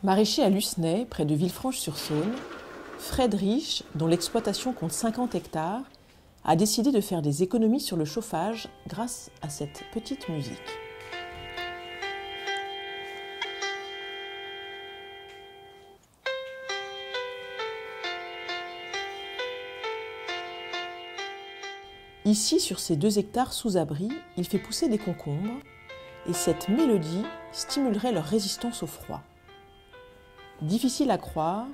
Maraîcher à Lucenay, près de Villefranche-sur-Saône, Fred Riche, dont l'exploitation compte 50 hectares, a décidé de faire des économies sur le chauffage grâce à cette petite musique. Ici, sur ces 2 hectares sous abri, il fait pousser des concombres et cette mélodie stimulerait leur résistance au froid. Difficile à croire,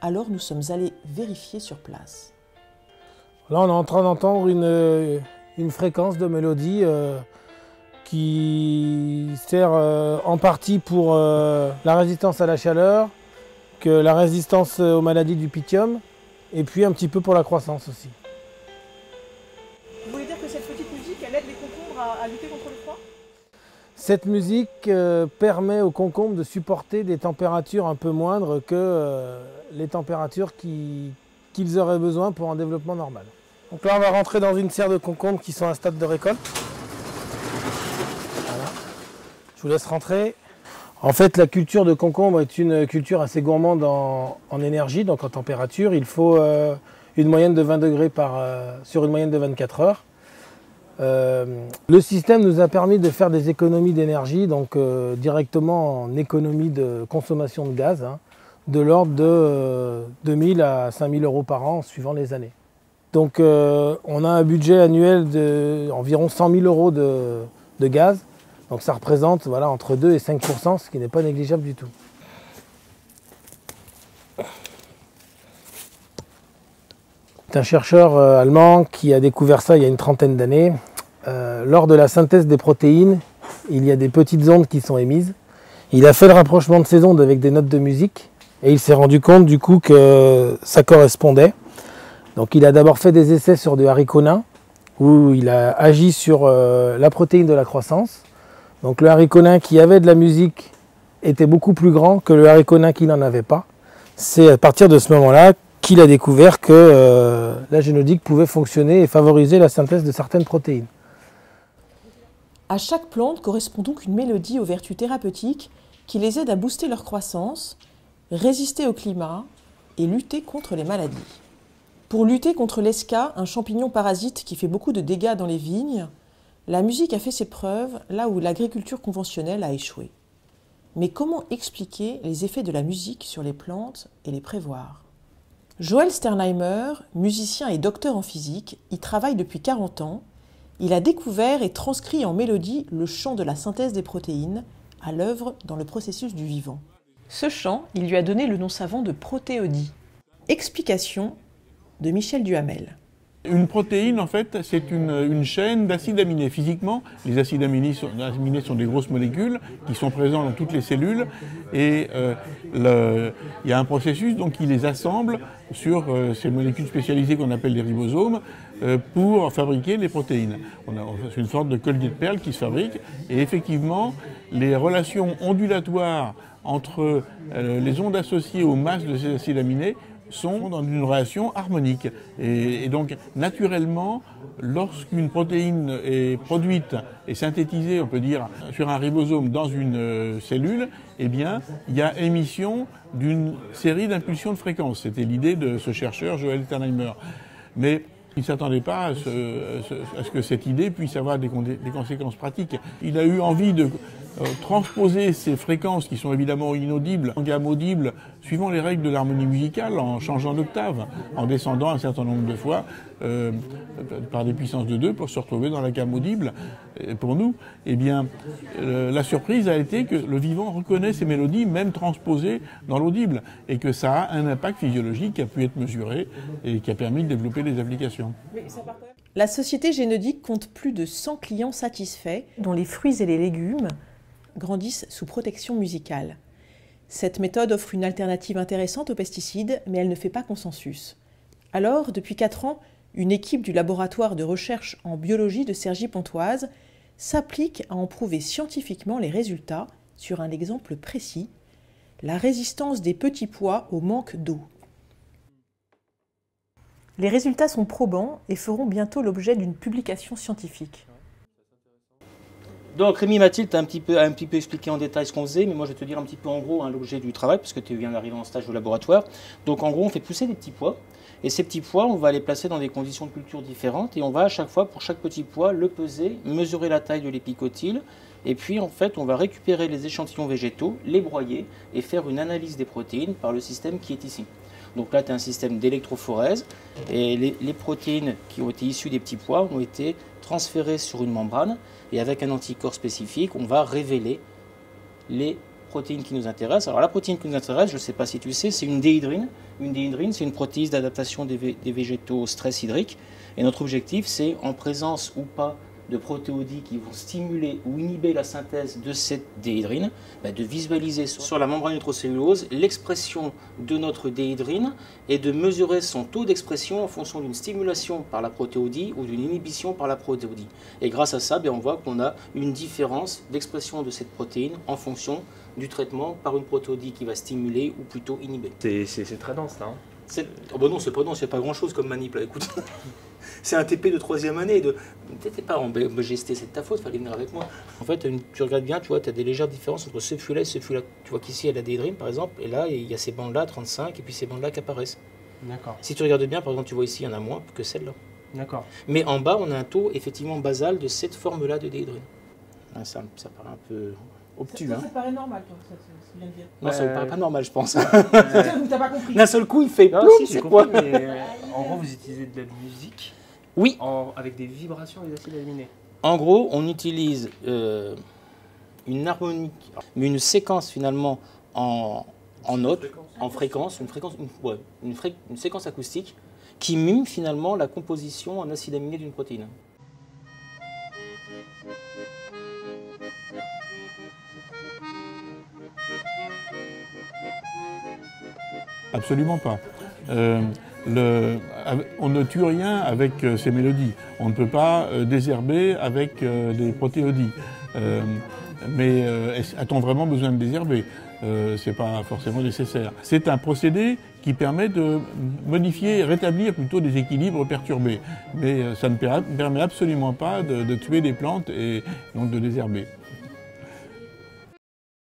alors nous sommes allés vérifier sur place. Là, on est en train d'entendre une fréquence de mélodie qui sert en partie pour la résistance à la chaleur, que la résistance aux maladies du pythium, et puis un petit peu pour la croissance aussi. Vous voulez dire que cette petite musique, elle aide les concombres à lutter contre le froid ? Cette musique permet aux concombres de supporter des températures un peu moindres que les températures qu'ils auraient besoin pour un développement normal. Donc là, on va rentrer dans une serre de concombres qui sont à stade de récolte. Voilà. Je vous laisse rentrer. En fait, la culture de concombre est une culture assez gourmande en énergie, donc en température. Il faut une moyenne de 20 degrés sur une moyenne de 24 heures. Le système nous a permis de faire des économies d'énergie, donc directement en économie de consommation de gaz, de l'ordre de 2 000 à 5 000 euros par an, suivant les années. Donc on a un budget annuel d'environ 100 000 euros de gaz, donc ça représente voilà, entre 2 et 5 %, ce qui n'est pas négligeable du tout. C'est un chercheur allemand qui a découvert ça il y a une trentaine d'années. Lors de la synthèse des protéines, il y a des petites ondes qui sont émises. Il a fait le rapprochement de ces ondes avec des notes de musique et il s'est rendu compte du coup que ça correspondait. Donc il a d'abord fait des essais sur du haricot nain où il a agi sur la protéine de la croissance. Donc le haricot nain qui avait de la musique était beaucoup plus grand que le haricot nain qui n'en avait pas. C'est à partir de ce moment-là qu'il a découvert que la génomique pouvait fonctionner et favoriser la synthèse de certaines protéines. À chaque plante correspond donc une mélodie aux vertus thérapeutiques qui les aident à booster leur croissance, résister au climat et lutter contre les maladies. Pour lutter contre l'esca, un champignon parasite qui fait beaucoup de dégâts dans les vignes, la musique a fait ses preuves là où l'agriculture conventionnelle a échoué. Mais comment expliquer les effets de la musique sur les plantes et les prévoir ? Joël Sternheimer, musicien et docteur en physique, y travaille depuis 40 ans. Il a découvert et transcrit en mélodie le chant de la synthèse des protéines, à l'œuvre dans le processus du vivant. Ce chant, il lui a donné le nom savant de protéodie. Explication de Michel Duhamel. Une protéine, en fait, c'est une chaîne d'acides aminés. Physiquement, les acides aminés sont des grosses molécules qui sont présentes dans toutes les cellules et il y a un processus donc, qui les assemble sur ces molécules spécialisées qu'on appelle les ribosomes pour fabriquer les protéines. C'est une sorte de collier de perles qui se fabrique et effectivement, les relations ondulatoires entre les ondes associées aux masses de ces acides aminés sont dans une relation harmonique. Et donc, naturellement, lorsqu'une protéine est produite et synthétisée, on peut dire, sur un ribosome dans une cellule, eh bien, il y a émission d'une série d'impulsions de fréquences. C'était l'idée de ce chercheur, Joël Sternheimer. Mais il ne s'attendait pas à ce que cette idée puisse avoir des conséquences pratiques. Il a eu envie de transposer ces fréquences qui sont évidemment inaudibles en gamme audible suivant les règles de l'harmonie musicale, en changeant d'octave, en descendant un certain nombre de fois par des puissances de 2 pour se retrouver dans la gamme audible. Et pour nous, eh bien, la surprise a été que le vivant reconnaît ces mélodies, même transposées dans l'audible, et que ça a un impact physiologique qui a pu être mesuré et qui a permis de développer des applications. La société Génodique compte plus de 100 clients satisfaits, dont les fruits et les légumes grandissent sous protection musicale. Cette méthode offre une alternative intéressante aux pesticides, mais elle ne fait pas consensus. Alors, depuis 4 ans, une équipe du laboratoire de recherche en biologie de Cergy-Pontoise s'applique à en prouver scientifiquement les résultats sur un exemple précis, la résistance des petits pois au manque d'eau. Les résultats sont probants et feront bientôt l'objet d'une publication scientifique. Donc Rémi Mathilde t'a un petit peu expliqué en détail ce qu'on faisait, mais moi je vais te dire un petit peu en gros l'objet du travail, parce que tu viens d'arriver en stage au laboratoire. Donc en gros on fait pousser des petits pois, et ces petits pois on va les placer dans des conditions de culture différentes, et on va à chaque fois, pour chaque petit pois, le peser, mesurer la taille de l'épicotyle, et puis en fait on va récupérer les échantillons végétaux, les broyer, et faire une analyse des protéines par le système qui est ici. Donc là, tu as un système d'électrophorèse et les protéines qui ont été issues des petits pois ont été transférées sur une membrane et avec un anticorps spécifique, on va révéler les protéines qui nous intéressent. Alors la protéine qui nous intéresse, je ne sais pas si tu le sais, c'est une déhydrine. Une déhydrine, c'est une protéine d'adaptation des végétaux au stress hydrique. Et notre objectif, c'est en présence ou pas de protéodies qui vont stimuler ou inhiber la synthèse de cette déhydrine, de visualiser sur la membrane nitrocellulose l'expression de notre déhydrine et de mesurer son taux d'expression en fonction d'une stimulation par la protéodie ou d'une inhibition par la protéodie. Et grâce à ça, on voit qu'on a une différence d'expression de cette protéine en fonction du traitement par une protéodie qui va stimuler ou plutôt inhiber. C'est très dense là. Oh non, c'est pas dense, il n'y a pas grand chose comme manip là, écoute. C'est un TP de 3e année. T'étais pas en BGST, c'est de ta faute, fallait venir avec moi. En fait, tu regardes bien, tu vois, tu as des légères différences entre ce fût-là et ce fût-là. Tu vois qu'ici, il y a la déhydrine, par exemple, et là, il y a ces bandes-là, 35, et puis ces bandes-là qui apparaissent. D'accord. Si tu regardes bien, par exemple, tu vois ici, il y en a moins que celle-là. D'accord. Mais en bas, on a un taux effectivement basal de cette forme-là de déhydrine. Ça paraît un peu obtus. Ça paraît normal, toi, ça vient de dire. Non, ça ne paraît pas normal, je pense. C'est ça, donc t'as pas compris. D'un seul coup, il fait Non, ploum, si, c'est j'ai quoi compris, mais en gros, vous utilisez de la musique Oui. avec des vibrations des acides aminés. En gros, on utilise une harmonique, mais une séquence finalement en notes, en fréquence, une séquence acoustique qui mime finalement la composition en acide aminé d'une protéine. Absolument pas. On ne tue rien avec ces mélodies. On ne peut pas désherber avec des protéodies. Mais a-t-on vraiment besoin de désherber? Ce n'est pas forcément nécessaire. C'est un procédé qui permet de modifier, rétablir plutôt des équilibres perturbés. Mais ça ne permet absolument pas de tuer des plantes et donc de désherber.